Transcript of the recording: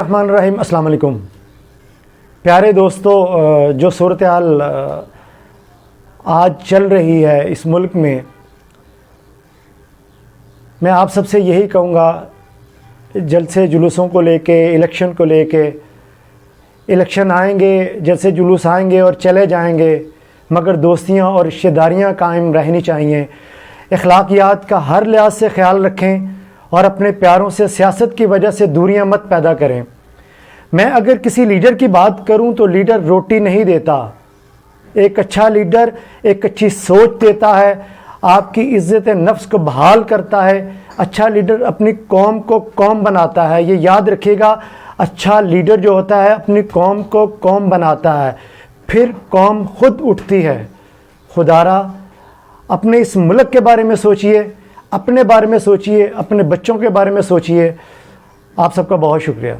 रहमान रहीम। अस्सलाम वालेकुम प्यारे दोस्तों, जो सूरत हाल आज चल रही है इस मुल्क में, मैं आप सबसे यही कहूँगा, जलसे जुलूसों को लेके, इलेक्शन को लेके, इलेक्शन आएंगे, जलसे जुलूस आएंगे और चले जाएंगे, मगर दोस्तियाँ और रिश्तेदारियाँ कायम रहनी चाहिए। अखलाकियात का हर लिहाज से ख्याल रखें और अपने प्यारों से सियासत की वजह से दूरियां मत पैदा करें। मैं अगर किसी लीडर की बात करूं तो लीडर रोटी नहीं देता। एक अच्छा लीडर एक अच्छी सोच देता है, आपकी इज्जत नफ्स को बहाल करता है। अच्छा लीडर अपनी कौम को कौम बनाता है। ये याद रखिएगा, अच्छा लीडर जो होता है अपनी कौम को कौम बनाता है, फिर कौम खुद उठती है। खुदारा अपने इस मुल्क के बारे में सोचिए, अपने बारे में सोचिए, अपने बच्चों के बारे में सोचिए। आप सबका बहुत शुक्रिया।